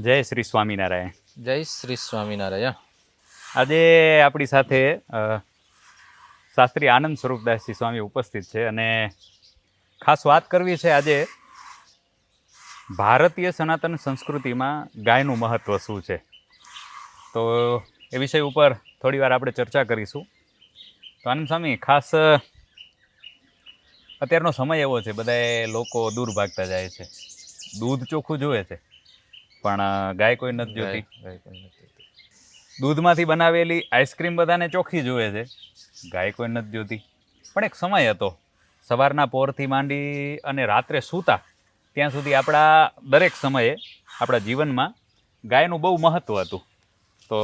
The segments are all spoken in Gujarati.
જય શ્રી સ્વામિનારાયણ. જય શ્રી સ્વામિનારાયણ. આજે આપણી સાથે શાસ્ત્રી આનંદ સ્વરૂપદાસજી સ્વામી ઉપસ્થિત છે અને ખાસ વાત કરવી છે આજે ભારતીય સનાતન સંસ્કૃતિમાં ગાયનું મહત્ત્વ શું છે. તો એ વિષય ઉપર થોડી વાર આપણે ચર્ચા કરીશું. તો આનંદ સ્વામી, ખાસ અત્યારનો સમય એવો છે, બધાએ લોકો દૂર ભાગતા જાય છે, દૂધ ચોખ્ખું જોવે છે પણ ગાય કોઈ નથી જોતી. દૂધમાંથી બનાવેલી આઈસ્ક્રીમ બધાને ચોખ્ખી જોવે છે, ગાય કોઈ નથી જોતી. પણ એક સમય હતો, સવારના પોરથી માંડી અને રાત્રે સૂતા ત્યાં સુધી આપણા દરેક સમયે આપણા જીવનમાં ગાયનું બહુ મહત્ત્વ હતું. તો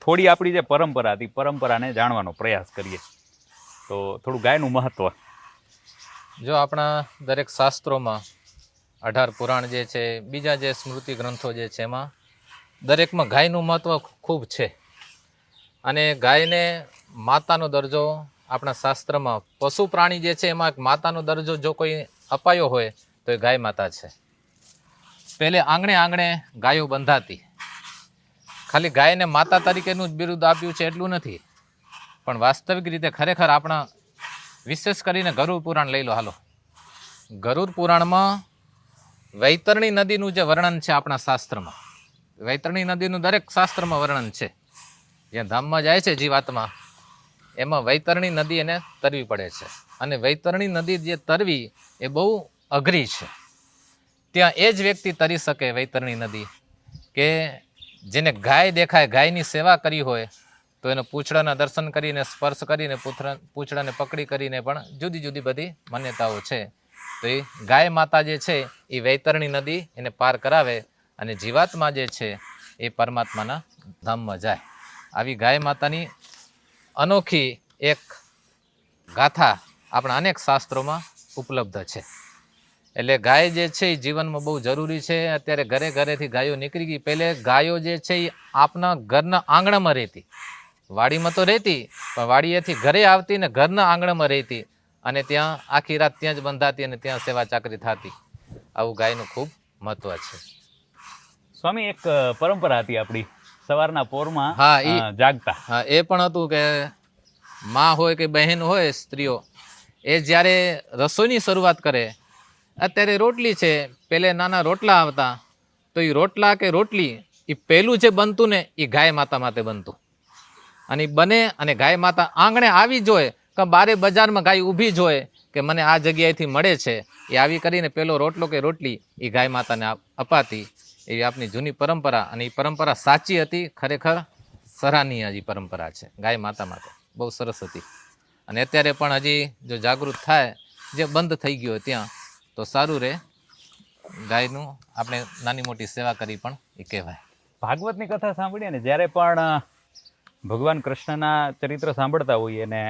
થોડી આપણી જે પરંપરા હતી, પરંપરાને જાણવાનો પ્રયાસ કરીએ. તો થોડું ગાયનું મહત્ત્વ. જો આપણા દરેક શાસ્ત્રોમાં 18 પુરાણ જે છે, બીજા જે સ્મૃતિ ગ્રંથો જે છે, એમાં દરેકમાં ગાયનું મહત્ત્વ ખૂબ છે. અને ગાયને માતાનો દરજ્જો આપણા શાસ્ત્રમાં, પશુ પ્રાણી જે છે એમાં માતાનો દરજ્જો જો કોઈ અપાયો હોય તો એ ગાય માતા છે. પહેલે આંગણે આંગણે ગાયો બંધાતી. ખાલી ગાયને માતા તરીકેનું જ બિરુદ આપ્યું છે એટલું નથી, પણ વાસ્તવિક રીતે ખરેખર આપણા વિશેષ કરીને ગરુડ પુરાણ લઈ લો. હાલો, ગરુડ પુરાણમાં વૈતરણી નદીનું જે વર્ણન છે આપણા શાસ્ત્રમાં, વૈતરણી નદીનું દરેક શાસ્ત્રમાં વર્ણન છે. જ્યાં ધામમાં જાય છે જીવાત્મા, એમાં વૈતરણી નદી એને તરવી પડે છે. અને વૈતરણી નદી જે તરવી એ બહુ અઘરી છે. ત્યાં એ જ વ્યક્તિ તરી શકે વૈતરણી નદી કે જેને ગાય દેખાય, ગાયની સેવા કરી હોય તો એને પૂંછડાના દર્શન કરીને, સ્પર્શ કરીને, પૂંછડાને પકડી કરીને પણ જુદી જુદી બધી માન્યતાઓ છે. તો એ ગાય માતા જે છે એ વૈતરણી નદી એને પાર કરાવે અને જીવાત્મા જે છે એ પરમાત્માના ધામમાં જાય. આવી ગાય માતાની અનોખી એક ગાથા આપણા અનેક શાસ્ત્રોમાં ઉપલબ્ધ છે. એટલે ગાય જે છે એ જીવનમાં બહુ જરૂરી છે. અત્યારે ઘરે ઘરેથી ગાયો નીકળી ગઈ. પહેલે ગાયો જે છે એ આપના ઘરના આંગણામાં રહેતી, વાડીમાં તો રહેતી, પણ વાડીએથી ઘરે આવતી ને ઘરના આંગણામાં રહેતી અને ત્યાં આખી રાત ત્યાં જ બંધાતી અને ત્યાં સેવા ચાકરી થતી. આવું ગાયનું ખૂબ મહત્વ છે. સ્વામી, એક પરંપરા હતી આપણી, સવારના પોરમાં જાગતા. હા, એ પણ હતું કે માં હોય કે બહેન હોય, સ્ત્રીઓ એ જ્યારે રસોઈની શરૂઆત કરે, અત્યારે રોટલી છે, પહેલે નાના રોટલા આવતા, તો એ રોટલા કે રોટલી એ પહેલું જે બનતું ને એ ગાય માતા માટે બનતું. અને બને અને ગાય માતા આંગણે આવી જોઈએ કે બારે બજારમાં ગાય ઊભી જોઈએ કે મને આ જગ્યાએથી મળે છે, એ આવી કરીને પેલો રોટલો કે રોટલી એ ગાય માતાને અપાતી. એવી આપણી જૂની પરંપરા, અને એ પરંપરા સાચી હતી. ખરેખર સરાહનીય એ પરંપરા છે ગાય માતા માટે, બહુ સરસ હતી. અને અત્યારે પણ હજી જો જાગૃત થાય, જે બંધ થઈ ગયો ત્યાં, તો સારું રહે. ગાયનું આપણે નાની મોટી સેવા કરી પણ એ કહેવાય. ભાગવતની કથા સાંભળીએ ને, જ્યારે પણ ભગવાન કૃષ્ણના ચરિત્ર સાંભળતા હોઈએ ને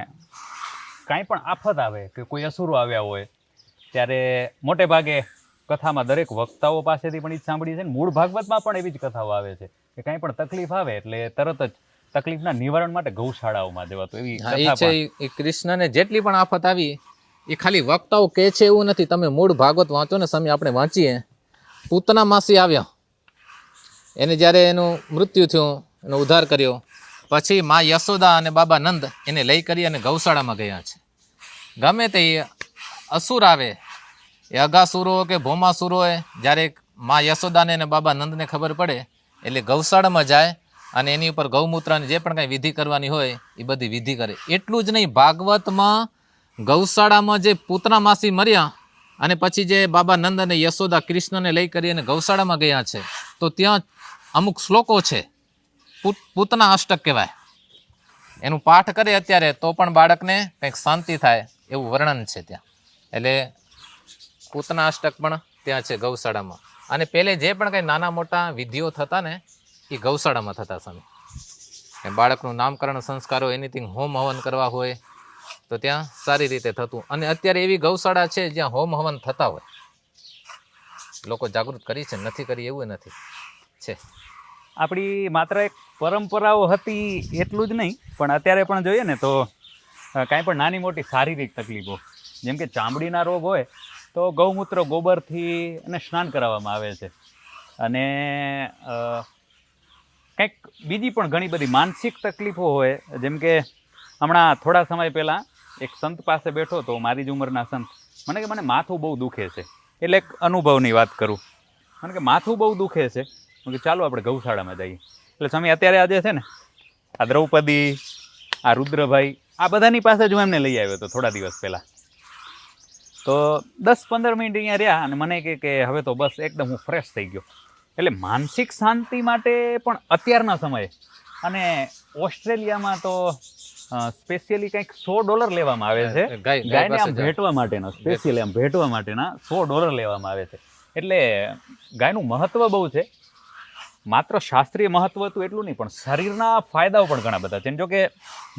કાંઈ પણ આફત આવે કે કોઈ અસુરો આવ્યા હોય, ત્યારે મોટે ભાગે કથામાં દરેક વક્તાઓ પાસેથી પણ એ જ સાંભળીએ છે ને. મૂળ ભાગવતમાં પણ એવી જ કથાઓ આવે છે કે કાંઈ પણ તકલીફ આવે એટલે તરત જ તકલીફના નિવારણ માટે ગૌશાળાઓમાં જવાતું. એવી કથા છે. એ કૃષ્ણને જેટલી પણ આફત આવી, એ ખાલી વક્તાઓ કહે છે એવું નથી. તમે મૂળ ભાગવત વાંચો ને, સમય આપણે વાંચીએ, પૂતના માસી આવ્યા, એને જ્યારે એનું મૃત્યુ થયું, એનો ઉદ્ધાર કર્યો, પછી માં યશોદા અને બાબા નંદ એને લઈ કરી અને ગૌશાળામાં ગયા છે. ગમે તે અસુર આવે, એ અગાસુરો કે ભૌમાસુરોએ જ્યારે માં યશોદાને અને બાબા નંદને ખબર પડે એટલે ગૌશાળામાં જાય અને એની ઉપર ગૌમૂત્રની જે પણ કાંઈ વિધિ કરવાની હોય એ બધી વિધિ કરે. એટલું જ નહીં, ભાગવતમાં ગૌશાળામાં જે પૂતના માસી મર્યા અને પછી જે બાબા નંદ અને યશોદા કૃષ્ણને લઈ કરી અને ગૌશાળામાં ગયા છે, તો ત્યાં અમુક શ્લોકો છે, પૂતના અષ્ટક કહેવાય. એનું પાઠ કરે અત્યારે તો પણ બાળકને કંઈક શાંતિ થાય એવું વર્ણન છે ત્યાં. એટલે પૂતના અષ્ટક પણ ત્યાં છે ગૌશાળામાં. અને પહેલે જે પણ કંઈ નાના મોટા વિધિઓ થતા ને એ ગૌશાળામાં થતા. સામે બાળકનું નામકરણ સંસ્કારો, એનીથિંગ હોમ હવન કરવા હોય તો ત્યાં સારી રીતે થતું. અને અત્યારે એવી ગૌશાળા છે જ્યાં હોમ હવન થતા હોય. લોકો જાગૃત કરી છે, નથી કરી એવું નથી છે. આપણી માત્ર એક પરંપરાઓ હતી એટલું જ નહીં, પણ અત્યારે પણ જોઈએ ને તો કાંઈ પણ નાની મોટી શારીરિક તકલીફો, જેમ કે ચામડીના રોગ હોય તો ગૌમૂત્ર ગોબરથી એને સ્નાન કરાવવામાં આવે છે. અને કંઈક બીજી પણ ઘણી બધી માનસિક તકલીફો હોય, જેમ કે હમણાં થોડા સમય પહેલાં એક સંત પાસે બેઠો હતો, મારી જ ઉંમરના સંત. મને કે મને માથું બહુ દુખે છે. એટલે એક અનુભવની વાત કરું. મને કે માથું બહુ દુખે છે. મને કે ચાલો આપણે ગૌશાળામાં જઈએ. એટલે સ્વામી અત્યારે આજે છે ને આ દ્રૌપદી, આ રુદ્રભાઈ, આ બધાની પાસે જ હું એમને લઈ આવ્યો હતો થોડા દિવસ પહેલાં. તો 10-15 મિનિટ અહીંયા રહ્યા અને મને કે હવે તો બસ એકદમ હું ફ્રેશ થઈ ગયો. એટલે માનસિક શાંતિ માટે પણ અત્યારના સમયે, અને ઓસ્ટ્રેલિયામાં તો સ્પેશિયલી કંઈક $100 લેવામાં આવે છે ગાયને આમ ભેટવા માટેના, સ્પેશિયલી આમ ભેટવા માટેના $100 લેવામાં આવે છે. એટલે ગાયનું મહત્વ બહુ છે. માત્ર શાસ્ત્રીય મહત્વ હતું એટલું નહીં, પણ શરીરના ફાયદાઓ પણ ઘણા બધા છે. જો કે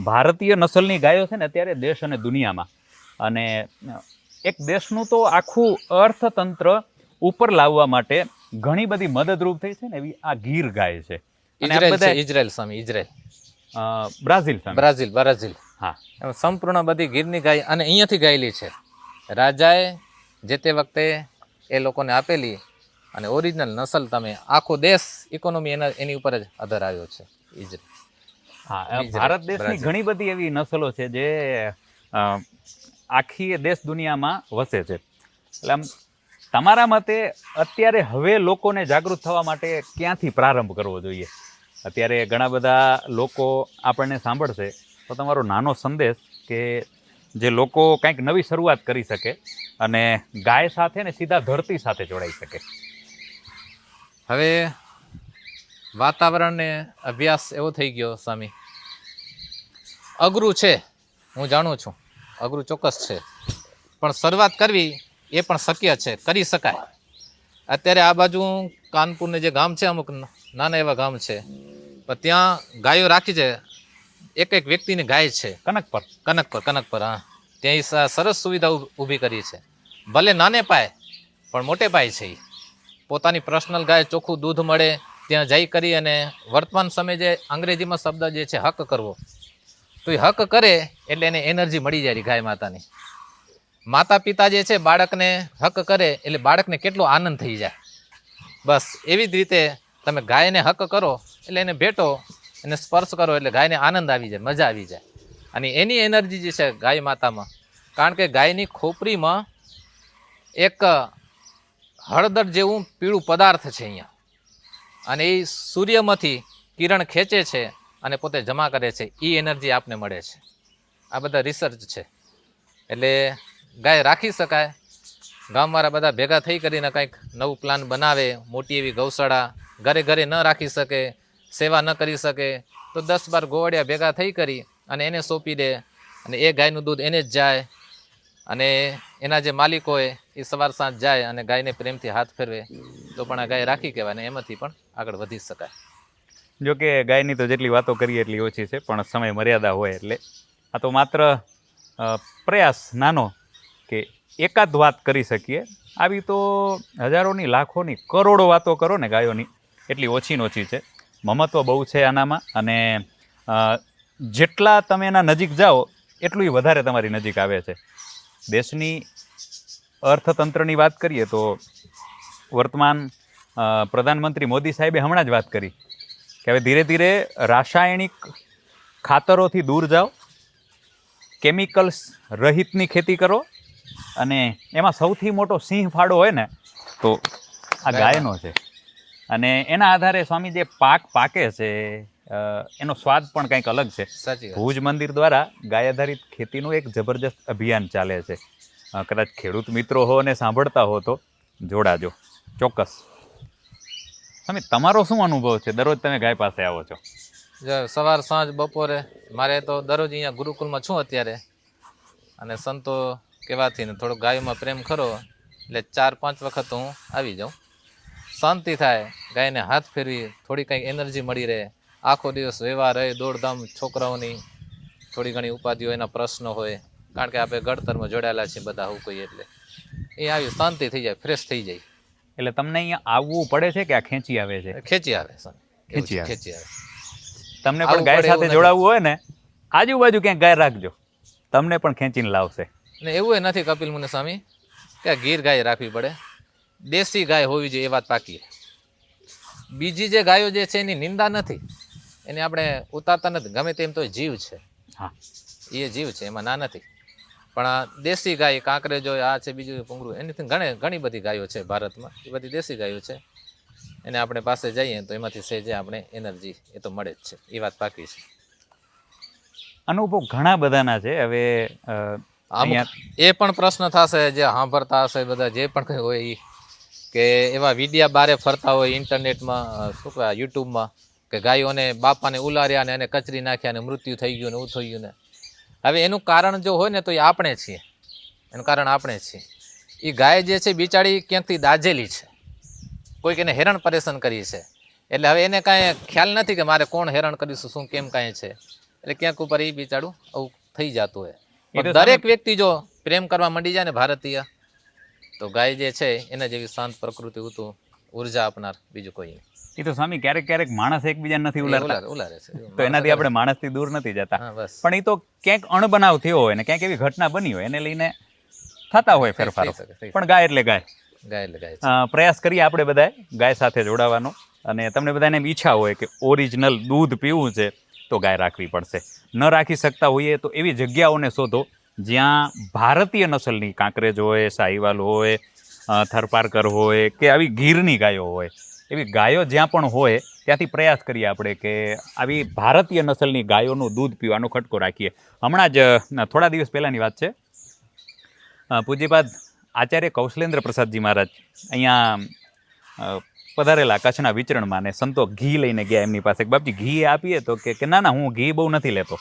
ભારતીય નસલની ગાયો છે ને અત્યારે દેશ અને દુનિયામાં, અને એક દેશનું તો આખું અર્થતંત્ર ઉપર લાવવા માટે ઘણી બધી મદદરૂપ થઈ છે ને, એવી આ ગીર ગાય છે. ઇઝરાયલ સ્વામી, ઇઝરાયલ, બ્રાઝિલ, બ્રાઝિલ. હા, સંપૂર્ણ બધી ગીરની ગાય અને અહીંયાથી ગાયેલી છે. રાજાએ જે તે વખતે એ લોકોને આપેલી, અને ઓરિજિનલ નસલ તમે આખો દેશ ઇકોનોમી એની ઉપર જ આધાર આવ્યો છે. હા, ભારત દેશની ઘણી બધી એવી નસલો છે જે આખી દેશ દુનિયામાં વસે છે. એટલે આમ તમારા મતે અત્યારે હવે લોકોને જાગૃત થવા માટે ક્યાંથી પ્રારંભ કરવો જોઈએ? અત્યારે ઘણા બધા લોકો આપણને સાંભળશે, તો તમારો નાનો સંદેશ કે જે લોકો કંઈક નવી શરૂઆત કરી શકે અને ગાય સાથે ને સીધા ધરતી સાથે જોડાઈ શકે. હવે વાતાવરણને અભ્યાસ એવો થઈ ગયો સ્વામી, અઘરું છે, હું જાણું છું, અઘરું ચોક્કસ છે, પણ શરૂઆત કરવી એ પણ શક્ય છે, કરી શકાય. અત્યારે આ બાજુ કાનપુરને જે ગામ છે, અમુક નાના એવા ગામ છે, પણ ત્યાં ગાયો રાખી છે. એક વ્યક્તિની ગાય છે, કનકપર. હા, ત્યાં સરસ સુવિધા ઊભી કરી છે. ભલે નાને પાય પણ મોટે પાય છે. પોતાની પર્સનલ ગાય, ચોખ્ખું દૂધ મળે ત્યાં જઈ કરી, અને વર્તમાન સમયે જે અંગ્રેજીમાં શબ્દ જે છે હક કરવો, તો એ હક કરે એટલે એને એનર્જી મળી જાય ગાય માતાની. માતા પિતા જે છે બાળકને હક કરે એટલે બાળકને કેટલો આનંદ થઈ જાય. બસ એવી જ રીતે તમે ગાયને હક કરો એટલે એને ભેટો, એને સ્પર્શ કરો એટલે ગાયને આનંદ આવી જાય, મજા આવી જાય. અને એની એનર્જી જે છે ગાય માતામાં, કારણ કે ગાયની ખોપરીમાં એક હળદર જેવું પીળું પદાર્થ છે અહીંયા, અને એ સૂર્યમાંથી કિરણ ખેંચે છે અને પોતે જમા કરે છે. એ એનર્જી આપને મળે છે. આ બધા રિસર્ચ છે. એટલે ગાય રાખી શકાય. ગામવાળા બધા ભેગા થઈ કરીને કંઈક નવું પ્લાન બનાવે. મોટી એવી ગૌશાળા, ઘરે ઘરે ન રાખી શકે, સેવા ન કરી શકે, તો 10-12 ગોવાળિયા ભેગા થઈ કરી અને એને સોંપી દે, અને એ ગાયનું દૂધ એને જ જાય, અને એના જે માલિક હોય એ સવાર સાંજ જાય અને ગાયને પ્રેમથી હાથ ફેરવે, તો પણ આ ગાય રાખી કહેવાય, અને એમાંથી પણ આગળ વધી શકાય. જો કે ગાયની તો જેટલી વાતો કરીએ એટલી ઓછી છે, પણ સમય મર્યાદા હોય એટલે આ તો માત્ર પ્રયાસ નાનો કે એકાદ વાત કરી શકીએ. આવી તો હજારોની, લાખોની, કરોડો વાતો કરો ને ગાયોની, એટલી ઓછી ઓછી છે. મહત્વ બહુ છે આનામાં, અને જેટલા તમે એના નજીક જાઓ એટલું વધારે તમારી નજીક આવે છે. દેશની અર્થતંત્રની વાત કરીએ તો વર્તમાન પ્રધાનમંત્રી મોદી સાહેબે હમણાં જ વાત કરી કે હવે ધીરે ધીરે રાસાયણિક ખાતરોથી દૂર જાઓ, કેમિકલ્સ રહિતની ખેતી કરો, અને એમાં સૌથી મોટો સિંહ ફાળો હોય ને તો આ ગાયનો છે. અને એના આધારે સ્વામી જે પાક પાકે છે એનો સ્વાદ પણ કંઈક અલગ છે. ભુજ મંદિર દ્વારા ગાય આધારિત ખેતીનું એક જબરજસ્ત અભિયાન ચાલે છે. કદાચ ખેડૂત મિત્રો હો અને સાંભળતા હો તો જોડાજો ચોક્કસ. સ્વામી, તમારો શું અનુભવ છે? દરરોજ તમે ગાય પાસે આવો છો? સવાર સાંજ બપોરે. મારે તો દરરોજ અહીંયા ગુરુકુલમાં છું અત્યારે, અને સંતો કહેવાથી ને થોડો ગાયોમાં પ્રેમ ખરો એટલે 4-5 વખત હું આવી જાઉં. શાંતિ થાય, ગાયને હાથ ફેરવી, થોડી કંઈક એનર્જી મળી રહે. આખો દિવસ વ્યવહાર રહે, દોડધામ, છોકરાઓની થોડી ઘણી ઉપાધિઓ, એના પ્રશ્નો હોય, કારણ કે આપણે ગળતરમાં જોડાયેલા છીએ બધા, હું કહીએ એટલે એ આવી શાંતિ થઈ જાય, ફ્રેશ થઈ જાય. એટલે તમને અહીંયા આવવું પડે છે કે આ ખેંચી આવે છે? ખેંચી આવે. તમને પણ ગાય સાથે જોડાવવું હોય ને, આજુબાજુ ક્યાંક ગાય રાખજો, તમને પણ ખેંચીને લાવશે. ને એવું નથી કપિલ મુનિ સ્વામી કે ગીર ગાય રાખવી પડે, દેશી ગાય હોવી જોઈએ, એ વાત પાકી. બીજી જે ગાયો જે છે એની નિંદા નથી, એને આપણે ઉતારતા નથી, ગમે તેમ તો જીવ છે, હા એ જીવ છે, એમાં ના નથી. પણ આ દેશી ગાય કાંકરેજ હોય, આ છે બીજું પૂંગરું, એની ઘણી બધી ગાયો છે ભારતમાં, એ બધી દેશી ગાયો છે. એને આપણે પાસે જઈએ તો એમાંથી સહેજે આપણે એનર્જી એ તો મળે જ છે, એ વાત પાકી છે. અનુભવ ઘણા બધાના છે. હવે અમુક એ પણ પ્રશ્ન થશે જે સાંભળતા હશે બધા, જે પણ કંઈ હોય એ, કે એવા વિડિયા બારે ફરતા હોય ઇન્ટરનેટમાં, શું કહેવાય યુટ્યુબમાં, કે ગાયોને બાપાને ઉલાર્યા ને એને કચરી નાખ્યા ને મૃત્યુ થઈ ગયું ને એવું થઈ ગયું ને. હવે એનું કારણ જો હોય ને તો એ આપણે છીએ, એનું કારણ આપણે છીએ. એ ગાય જે છે બિચારી ક્યાંકથી દાઝેલી છે, કોઈક એને હેરાન પરેશાન કરી છે, એટલે હવે એને કાંઈ ખ્યાલ નથી કે મારે કોણ હેરાન કરીશું, શું કેમ કાંઈ છે, એટલે ક્યાંક ઉપર એ બિચારું આવું થઈ જતું હોય. પણ દરેક વ્યક્તિ જો પ્રેમ કરવા માંડી જાય ને ભારતીય, તો ગાય જે છે એના જેવી શાંત પ્રકૃતિ ઉતું ઉર્જા આપનાર બીજું કોઈ નહીં. એ તો સ્વામી ક્યારેક ક્યારેક માણસ એકબીજાને નથી ઉલારતા, ઉલારે છે, તો એનાથી આપણે માણસથી દૂર નથી જતા. હા બસ. પણ એ તો ક્યાંક અણબનાવ થયો હોય ને ક્યાંક એવી ઘટના બની હોય એને લઈને થતા હોય ફેરફારો. થઈ શકે. પણ ગાય એટલે ગાય. ગાય એટલે ગાય છે. પ્રયાસ કરીએ આપણે બધાએ ગાય સાથે જોડાવાનો, અને તમને બધાને એમ ઈચ્છા હોય કે ઓરિજિનલ દૂધ પીવું છે તો ગાય રાખવી પડશે. ન રાખી શકતા હોઈએ તો એવી જગ્યાઓને શોધો જ્યાં ભારતીય નસલની કાંકરેજ હોય, સાહીવાલ હોય, થરપારકર હોય કે આવી ગીરની ગાયો હોય, એવી ગાયો જ્યાં પણ હોય ત્યાંથી પ્રયાસ કરીએ આપણે કે આવી ભારતીય નસલની ગાયોનું દૂધ પીવાનો ખટકો રાખીએ. હમણાં જ થોડા દિવસ પહેલાંની વાત છે, પૂજ્યપાદ આચાર્ય કૌશલેન્દ્ર પ્રસાદજી મહારાજ અહીંયા પધારેલા કચ્છના વિચરણમાં, ને સંતો ઘી લઈને ગયા એમની પાસે. બાપજી ઘી આપીએ તો કે ના હું ઘી બહુ નથી લેતો.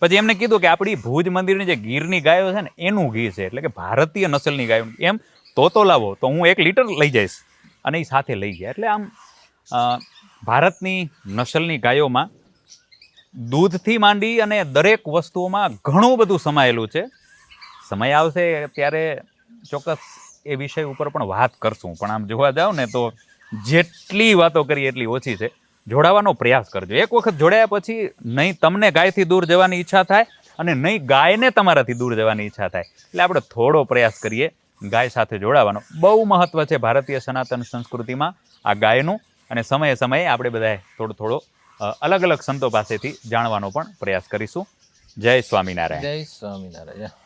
પછી એમને કીધું કે આપણી ભુજ મંદિરની જે ગીરની ગાયો છે ને એનું ઘી છે, એટલે કે ભારતીય નસલની ગાયો. એમ તો લાવો તો હું 1 લીટર લઈ જઈશ, અને એ સાથે લઈ ગયા. એટલે આમ ભારતની નસલની ગાયોમાં દૂધથી માંડી અને દરેક વસ્તુઓમાં ઘણું બધું સમાયેલું છે. સમય આવશે ત્યારે ચોક્કસ એ વિષય ઉપર પણ વાત કરશું. પણ આમ જોવા જાવ ને તો જેટલી વાતો કરીએ એટલી ઓછી છે. જોડાવાનો પ્રયાસ કરજો. એક વખત જોડાયા પછી નહીં તમને ગાયથી દૂર જવાની ઈચ્છા થાય અને નહીં ગાયને તમારાથી દૂર જવાની ઈચ્છા થાય. એટલે આપણે થોડો પ્રયાસ કરીએ ગાય સાથે જોડાવાનો. બહુ મહત્વ છે ભારતીય સનાતન સંસ્કૃતિમાં આ ગાયનું, અને સમયે સમયે આપણે બધાએ થોડો અલગ અલગ સંતો પાસેથી જાણવાનો પણ પ્રયાસ કરીશું. જય સ્વામિનારાયણ. જય સ્વામિનારાયણ.